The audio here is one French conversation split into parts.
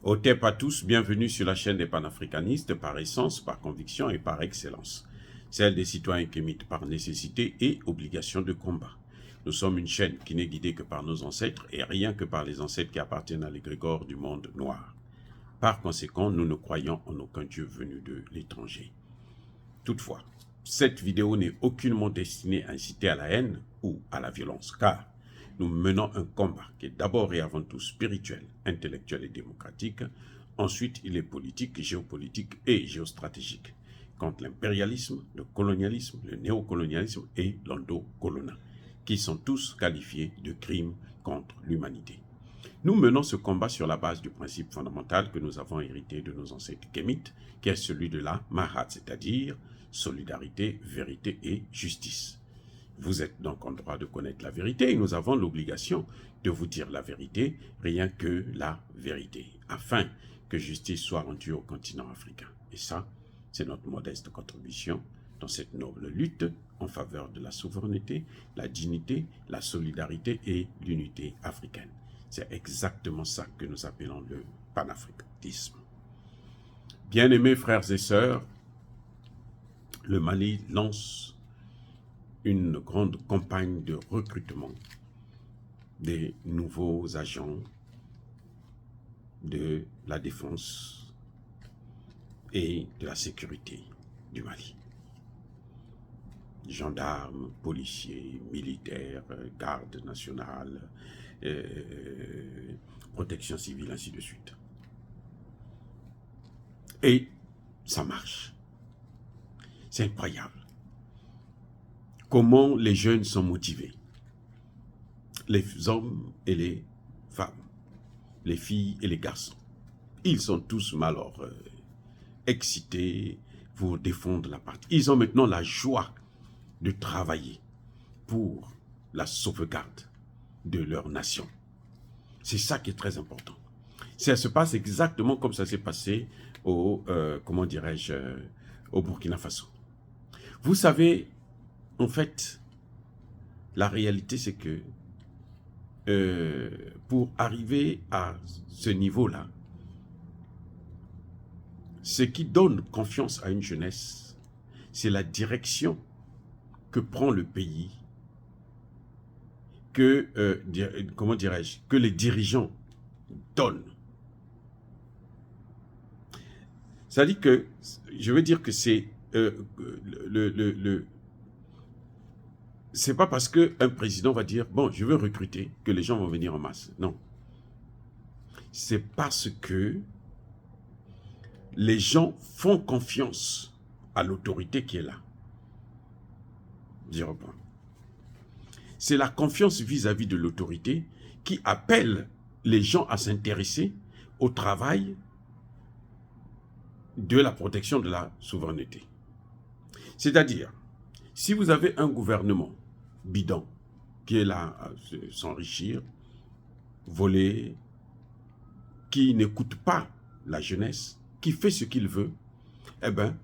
Otep à tous, bienvenue sur la chaîne des panafricanistes par essence, par conviction et par excellence. Celle des citoyens kémites par nécessité et obligation de combat. Nous sommes une chaîne qui n'est guidée que par nos ancêtres et rien que par les ancêtres qui appartiennent à l'égrégore du monde noir. Par conséquent, nous ne croyons en aucun Dieu venu de l'étranger. Toutefois, cette vidéo n'est aucunement destinée à inciter à la haine ou à la violence, car nous menons un combat qui est d'abord et avant tout spirituel, intellectuel et démocratique. Ensuite, il est politique, géopolitique et géostratégique, contre l'impérialisme, le colonialisme, le néocolonialisme et l'endocolona, qui sont tous qualifiés de crimes contre l'humanité. Nous menons ce combat sur la base du principe fondamental que nous avons hérité de nos ancêtres kémites, qui est celui de la Mahat, c'est-à-dire solidarité, vérité et justice. Vous êtes donc en droit de connaître la vérité et nous avons l'obligation de vous dire la vérité, rien que la vérité, afin que justice soit rendue au continent africain. Et ça, c'est notre modeste contribution dans cette noble lutte en faveur de la souveraineté, la dignité, la solidarité et l'unité africaine. C'est exactement ça que nous appelons le panafricanisme. Bien-aimés frères et sœurs, le Mali lance une grande campagne de recrutement des nouveaux agents de la défense et de la sécurité du Mali. Gendarmes, policiers, militaires, garde nationale, protection civile, ainsi de suite. Et ça marche. C'est incroyable. Comment les jeunes sont motivés. Les hommes et les femmes, les filles et les garçons. Ils sont tous malheureux, excités pour défendre la patrie. Ils ont maintenant la joie de travailler pour la sauvegarde de leur nation. C'est ça qui est très important. Ça se passe exactement comme ça s'est passé au Burkina Faso. Vous savez, en fait, la réalité, c'est que pour arriver à ce niveau-là, ce qui donne confiance à une jeunesse, c'est la direction que prend le pays, que les dirigeants donnent. Ça dit que, je veux dire que c'est c'est pas parce qu'un président va dire, bon, je veux recruter, que les gens vont venir en masse. Non. C'est parce que les gens font confiance à l'autorité qui est là. Je reprends. C'est la confiance vis-à-vis de l'autorité qui appelle les gens à s'intéresser au travail de la protection de la souveraineté. C'est-à-dire, si vous avez un gouvernement bidon qui est là à s'enrichir, voler, qui n'écoute pas la jeunesse, qui fait ce qu'il veut, eh bien,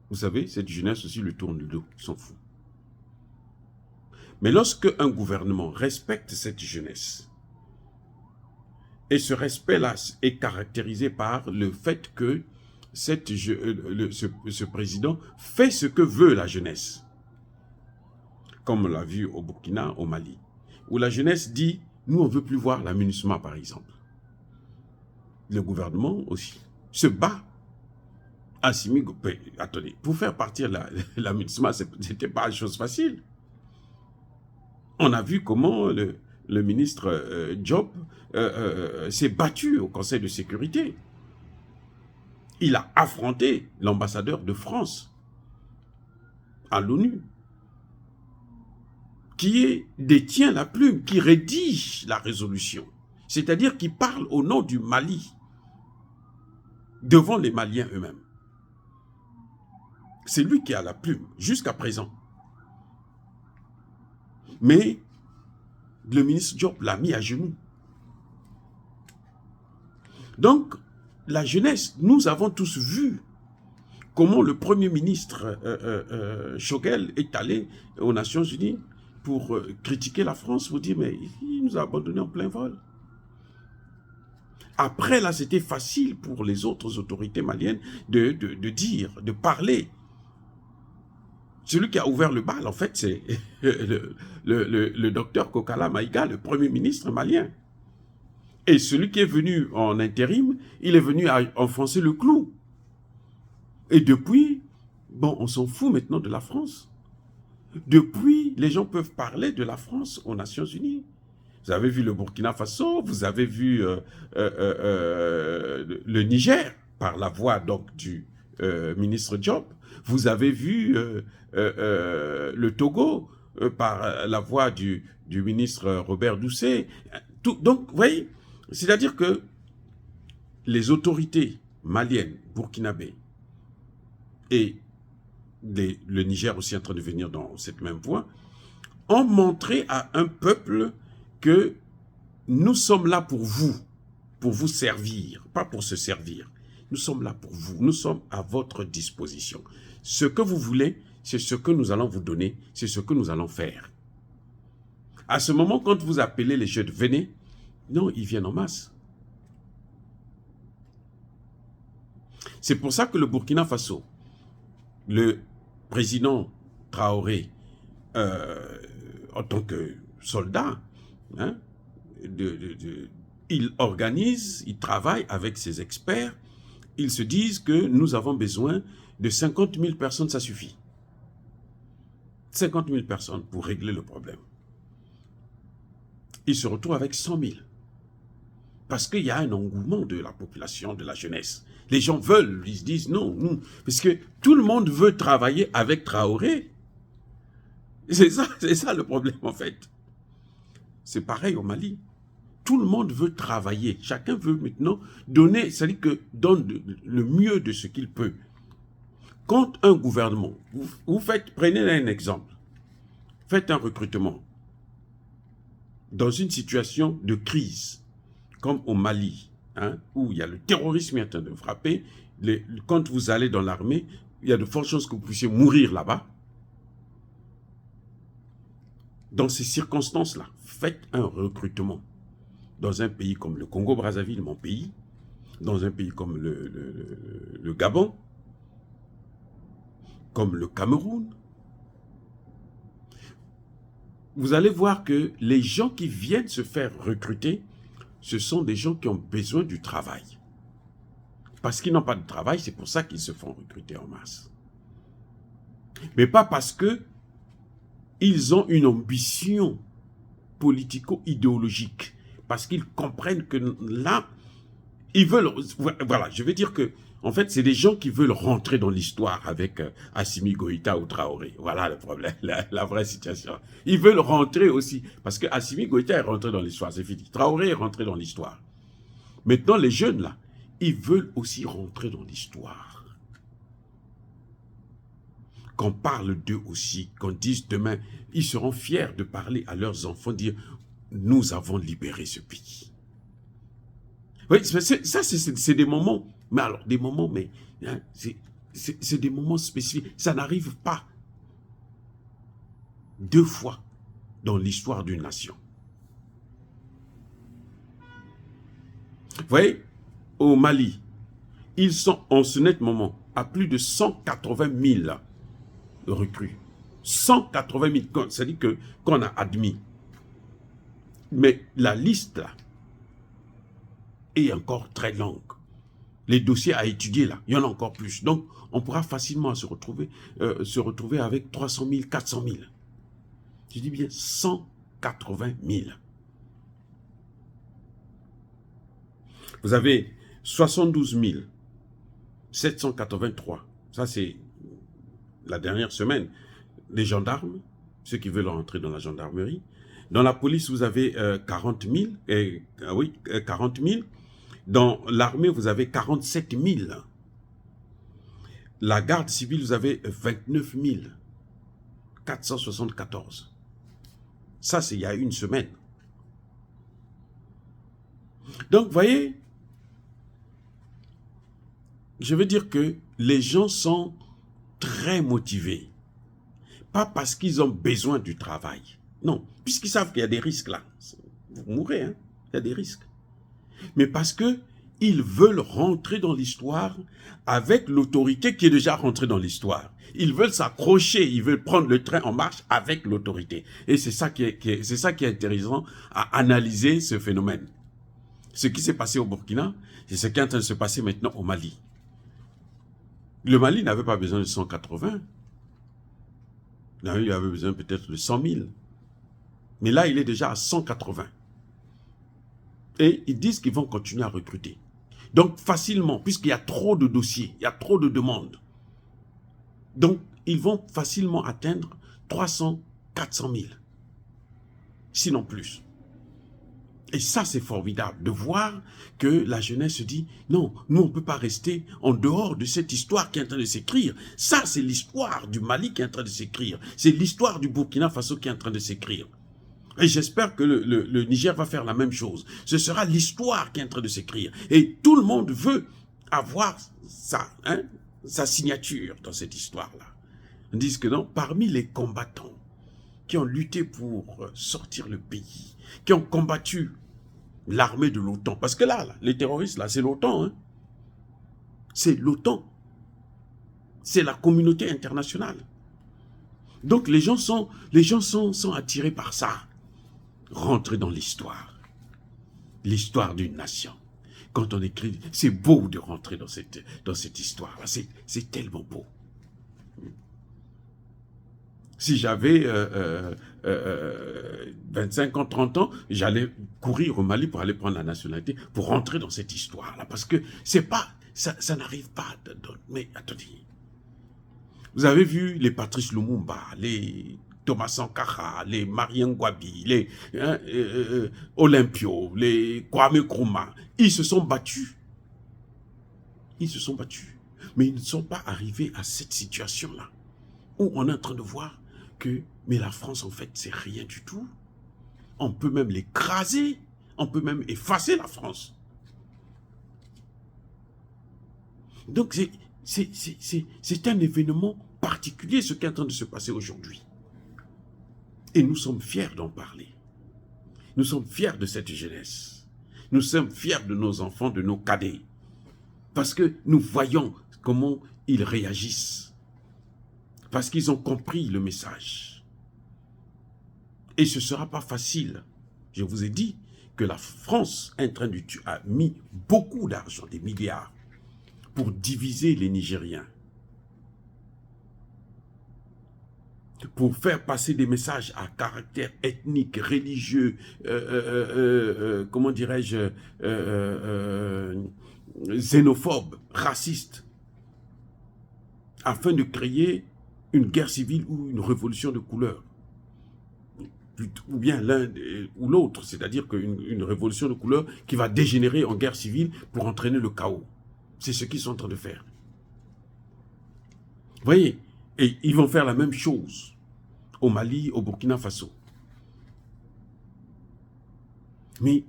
vous savez, cette jeunesse aussi le tourne le dos, s'en fout. Mais lorsque un gouvernement respecte cette jeunesse, et ce respect-là est caractérisé par le fait que ce président fait ce que veut la jeunesse, comme on l'a vu au Burkina, au Mali, où la jeunesse dit, nous on ne veut plus voir la MINUSMA par exemple. Le gouvernement aussi se bat. Assimi Goupé, attendez, pour faire partir la MINUSMA, ce n'était pas une chose facile. On a vu comment le ministre Diop s'est battu au Conseil de sécurité. Il a affronté l'ambassadeur de France à l'ONU, qui détient la plume, qui rédige la résolution, c'est-à-dire qui parle au nom du Mali, devant les Maliens eux-mêmes. C'est lui qui a la plume, jusqu'à présent. Mais le ministre Diop l'a mis à genoux. Donc, la jeunesse, nous avons tous vu comment le Premier ministre Choguel est allé aux Nations Unies pour critiquer la France, vous dire, mais il nous a abandonnés en plein vol. Après, là, c'était facile pour les autres autorités maliennes de dire, de parler. Celui qui a ouvert le bal, en fait, c'est le docteur Kokala Maïga, le premier ministre malien. Et celui qui est venu en intérim, il est venu à enfoncer le clou. Et depuis, bon, on s'en fout maintenant de la France. Depuis, les gens peuvent parler de la France aux Nations Unies. Vous avez vu le Burkina Faso, vous avez vu le Niger, par la voix donc du ministre Diop. Vous avez vu le Togo, par la voix du ministre Robert Doucet. Donc, vous voyez, c'est-à-dire que les autorités maliennes, burkinabées, et le Niger aussi en train de venir dans cette même voie, ont montré à un peuple que nous sommes là pour vous servir, pas pour se servir. Nous sommes là pour vous, nous sommes à votre disposition. Ce que vous voulez, c'est ce que nous allons vous donner, c'est ce que nous allons faire. À ce moment, quand vous appelez les jeunes, venez, non, ils viennent en masse. C'est pour ça que le Burkina Faso, le président Traoré, en tant que soldat, hein, il organise, il travaille avec ses experts, ils se disent que nous avons besoin de 50 000 personnes, ça suffit. 50 000 personnes pour régler le problème. Ils se retrouvent avec 100 000. Parce qu'il y a un engouement de la population, de la jeunesse. Les gens veulent, ils se disent non, nous, parce que tout le monde veut travailler avec Traoré. C'est ça le problème en fait. C'est pareil au Mali. Tout le monde veut travailler. Chacun veut maintenant donner, c'est-à-dire que donne le mieux de ce qu'il peut. Quand un gouvernement, prenez un exemple, faites un recrutement dans une situation de crise, comme au Mali, hein, où il y a le terrorisme qui est en train de frapper, quand vous allez dans l'armée, il y a de fortes chances que vous puissiez mourir là-bas. Dans ces circonstances-là, faites un recrutement. Dans un pays comme le Congo-Brazzaville, mon pays, dans un pays comme le Gabon, comme le Cameroun, vous allez voir que les gens qui viennent se faire recruter, ce sont des gens qui ont besoin du travail. Parce qu'ils n'ont pas de travail, c'est pour ça qu'ils se font recruter en masse. Mais pas parce que ils ont une ambition politico-idéologique. Parce qu'ils comprennent que là, ils veulent... Voilà, je veux dire que, en fait, c'est des gens qui veulent rentrer dans l'histoire avec Assimi Goïta ou Traoré. Voilà le problème, la vraie situation. Ils veulent rentrer aussi, parce que Assimi Goïta est rentré dans l'histoire, c'est fini. Traoré est rentré dans l'histoire. Maintenant, les jeunes, là, ils veulent aussi rentrer dans l'histoire. Qu'on parle d'eux aussi, qu'on dise demain, ils seront fiers de parler à leurs enfants, dire « Nous avons libéré ce pays ». Oui, ça, c'est des moments, mais alors, des moments, mais hein, c'est des moments spécifiques. Ça n'arrive pas 2 fois dans l'histoire d'une nation. Vous voyez, au Mali, ils sont en ce net moment à plus de 180 000 recrues. 180 000, c'est-à-dire qu'on a admis. Mais la liste là est encore très longue. Les dossiers à étudier là, il y en a encore plus. Donc, on pourra facilement se retrouver avec 300 000, 400 000. Je dis bien 180 000. Vous avez 72 783. Ça, c'est la dernière semaine. Les gendarmes, ceux qui veulent rentrer dans la gendarmerie. Dans la police, vous avez 40 000. 40 000. Dans l'armée, vous avez 47 000. La garde civile, vous avez 29 474. Ça, c'est il y a une semaine. Donc, vous voyez, je veux dire que les gens sont très motivés. Pas parce qu'ils ont besoin du travail. Non, puisqu'ils savent qu'il y a des risques là. Vous mourrez, hein? Il y a des risques. mais parce que ils veulent rentrer dans l'histoire avec l'autorité qui est déjà rentrée dans l'histoire. Ils veulent s'accrocher, ils veulent prendre le train en marche avec l'autorité. Et c'est ça qui est intéressant à analyser ce phénomène. Ce qui s'est passé au Burkina, c'est ce qui est en train de se passer maintenant au Mali. Le Mali n'avait pas besoin de 180. Il avait besoin peut-être de 100 000. Mais là, il est déjà à 180. Et ils disent qu'ils vont continuer à recruter. Donc, facilement, puisqu'il y a trop de dossiers, il y a trop de demandes. Donc, ils vont facilement atteindre 300, 400 000. Sinon plus. Et ça, c'est formidable de voir que la jeunesse se dit, non, nous, on ne peut pas rester en dehors de cette histoire qui est en train de s'écrire. Ça, c'est l'histoire du Mali qui est en train de s'écrire. C'est l'histoire du Burkina Faso qui est en train de s'écrire. Et j'espère que le Niger va faire la même chose. Ce sera l'histoire qui est en train de s'écrire. Et tout le monde veut avoir sa signature dans cette histoire-là. On dit que non, parmi les combattants qui ont lutté pour sortir le pays, qui ont combattu l'armée de l'OTAN, parce que là, les terroristes, là, c'est l'OTAN. Hein. C'est l'OTAN. C'est la communauté internationale. Donc les gens sont attirés par ça. Rentrer dans l'histoire d'une nation. Quand on écrit, c'est beau de rentrer dans cette histoire-là, c'est tellement beau. Si j'avais 25 ans, 30 ans, j'allais courir au Mali pour aller prendre la nationalité, pour rentrer dans cette histoire-là, parce que c'est pas, ça n'arrive pas, mais attendez, vous avez vu les Patrice Lumumba, les Thomas Sankara, les Marien Ngouabi, les Olympio, les Kwame Nkrumah, ils se sont battus. Ils se sont battus. Mais ils ne sont pas arrivés à cette situation-là, où on est en train de voir que, mais la France, en fait, c'est rien du tout. On peut même l'écraser, on peut même effacer la France. Donc, c'est un événement particulier, ce qui est en train de se passer aujourd'hui. Et nous sommes fiers d'en parler. Nous sommes fiers de cette jeunesse. Nous sommes fiers de nos enfants, de nos cadets. Parce que nous voyons comment ils réagissent. Parce qu'ils ont compris le message. Et ce ne sera pas facile. Je vous ai dit que la France a mis beaucoup d'argent, des milliards, pour diviser les Nigériens. Pour faire passer des messages à caractère ethnique, religieux, comment dirais-je, xénophobe, raciste, afin de créer une guerre civile ou une révolution de couleur. Ou bien l'un ou l'autre, c'est-à-dire une révolution de couleur qui va dégénérer en guerre civile pour entraîner le chaos. C'est ce qu'ils sont en train de faire. Vous voyez, et ils vont faire la même chose au Mali, au Burkina Faso. Mais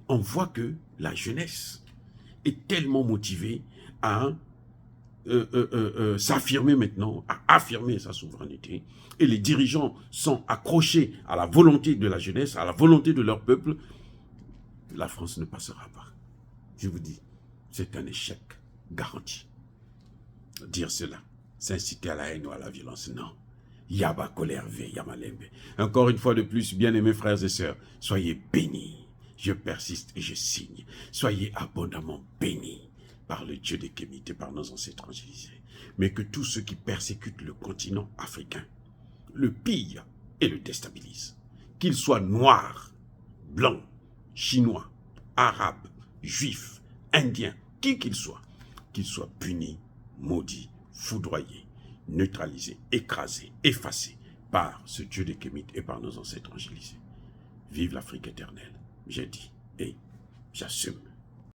on voit que la jeunesse est tellement motivée à s'affirmer maintenant, à affirmer sa souveraineté. Et les dirigeants sont accrochés à la volonté de la jeunesse, à la volonté de leur peuple. La France ne passera pas. Je vous dis, c'est un échec garanti. Dire cela, c'est inciter à la haine ou à la violence, non. Yaba Kolerve, Yamalembe. Encore une fois de plus, bien-aimés frères et sœurs, soyez bénis. Je persiste et je signe. Soyez abondamment bénis par le Dieu des Kémites et par nos ancêtres angélisés. Mais que tous ceux qui persécutent le continent africain le pillent et le déstabilisent. Qu'ils soient noirs, blancs, chinois, arabes, juifs, indiens, qui qu'ils soient punis, maudits, foudroyés, neutralisés, écrasés, effacés par ce Dieu des Kémites et par nos ancêtres angélisés. Vive l'Afrique éternelle, j'ai dit, et j'assume.